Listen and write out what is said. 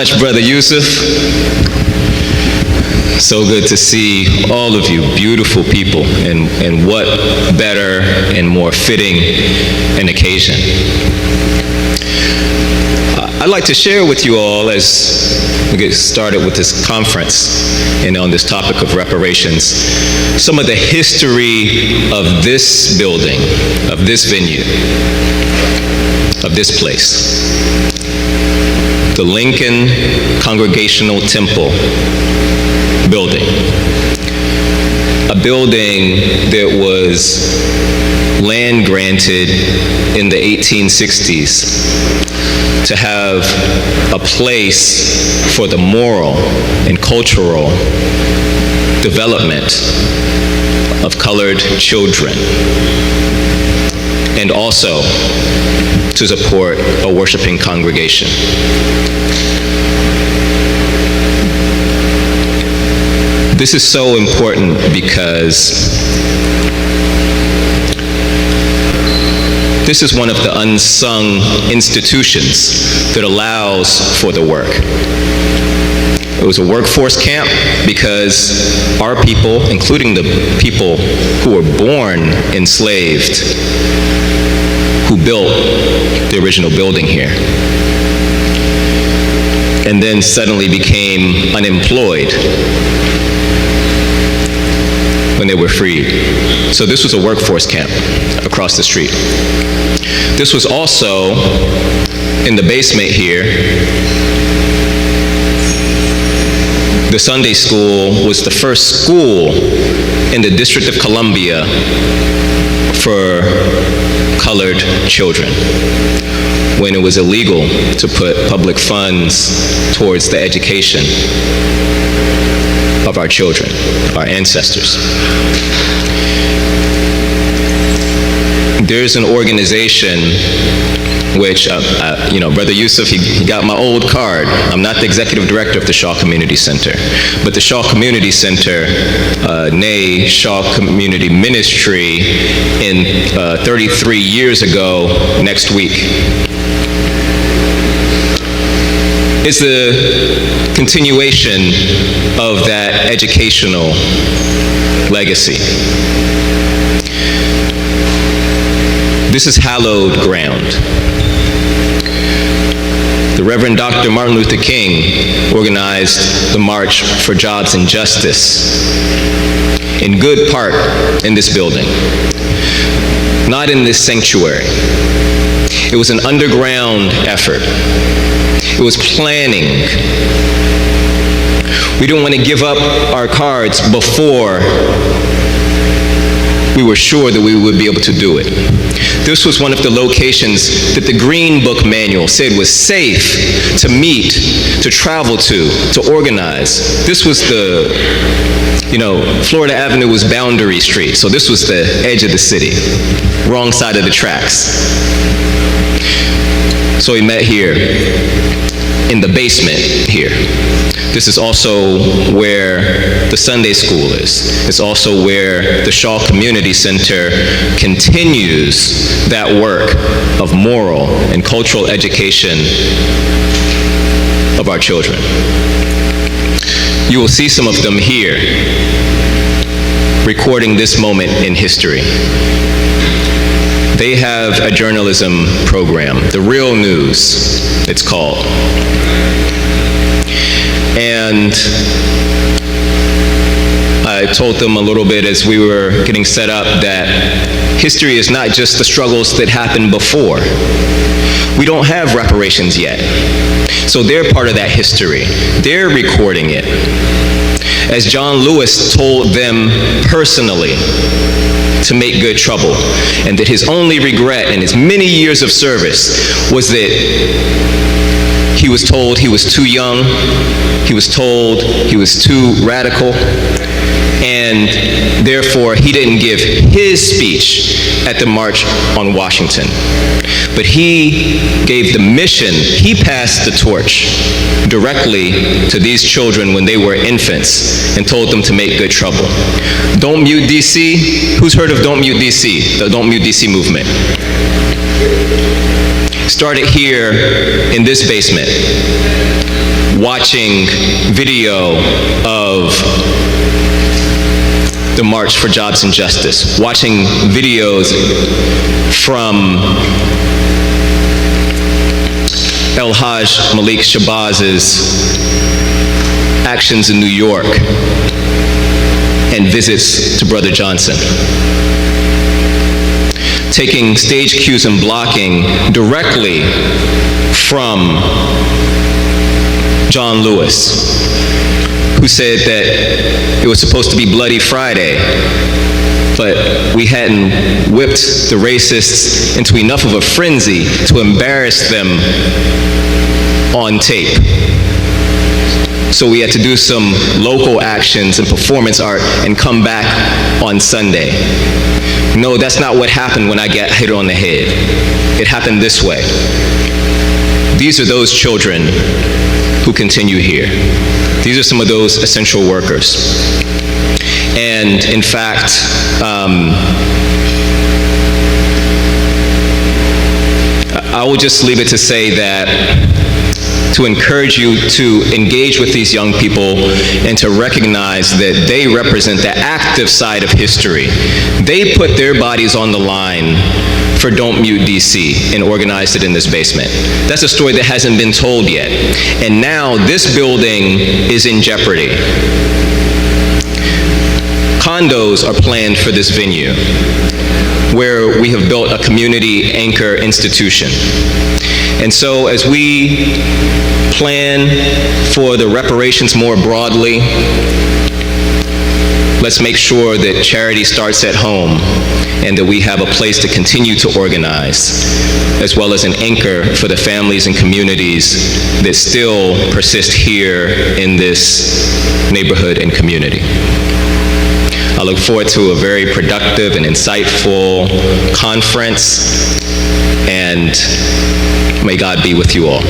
Much, Brother Yusuf. So good to see all of you beautiful people, and what better and more fitting an occasion. I'd like to share with you all, as we get started with this conference and on this topic of reparations, some of the history of this building, of this venue, of this place. The Lincoln Congregational Temple building. A building that was land granted in the 1860s to have a place for the moral and cultural development of colored children, and also to support a worshiping congregation. This is so important because this is one of the unsung institutions that allows for the work. It was a workforce camp because our people, including the people who were born enslaved, who built the original building here, and then suddenly became unemployed when they were freed. So this was a workforce camp across the street. This was also in the basement here. The Sunday school was the first school in the District of Columbia for colored children, when it was illegal to put public funds towards the education of our children, our ancestors. There's an organization which, Brother Yusuf, he got my old card. I'm not the executive director of the Shaw Community Center, but the Shaw Community Center, nay Shaw Community Ministry, in 33 years ago next week, is the continuation of that educational legacy. This is hallowed ground. The Reverend Dr. Martin Luther King organized the March for Jobs and Justice, in good part in this building, not in this sanctuary. It was an underground effort. It was planning. We didn't want to give up our cards before we were sure that we would be able to do it. This was one of the locations that the Green Book Manual said was safe to meet, to travel to organize. This was the, Florida Avenue was Boundary Street, so this was the edge of the city, wrong side of the tracks. So we met here in the basement here. This is also where the Sunday school is. It's also where the Shaw Community Center continues that work of moral and cultural education of our children. You will see some of them here, recording this moment in history. They have a journalism program, The Real News, it's called. And I told them a little bit as we were getting set up that history is not just the struggles that happened before. We don't have reparations yet. So they're part of that history. They're recording it. As John Lewis told them personally to make good trouble, and that his only regret in his many years of service was that he was told he was too young, he was told he was too radical, and therefore he didn't give his speech at the March on Washington. But he gave the mission, he passed the torch directly to these children when they were infants and told them to make good trouble. Don't Mute DC, who's heard of Don't Mute DC, the Don't Mute DC movement? Started here in this basement watching video of the March for Jobs and Justice, watching videos from El Haj Malik Shabaz's actions in New York and visits to Brother Johnson. Taking stage cues and blocking directly from John Lewis, who said that it was supposed to be Bloody Friday, but we hadn't whipped the racists into enough of a frenzy to embarrass them on tape. So we had to do some local actions and performance art and come back on Sunday. No, that's not what happened when I got hit on the head. It happened this way. These are those children who continue here. These are some of those essential workers. And in fact, I will just leave it to say that, to encourage you to engage with these young people and to recognize that they represent the active side of history. They put their bodies on the line for Don't Mute DC and organized it in this basement. That's a story that hasn't been told yet. And now this building is in jeopardy. Condos are planned for this venue, where we have built a community anchor institution. And so as we plan for the reparations more broadly, let's make sure that charity starts at home and that we have a place to continue to organize, as well as an anchor for the families and communities that still persist here in this neighborhood and community. I look forward to a very productive and insightful conference, and may God be with you all.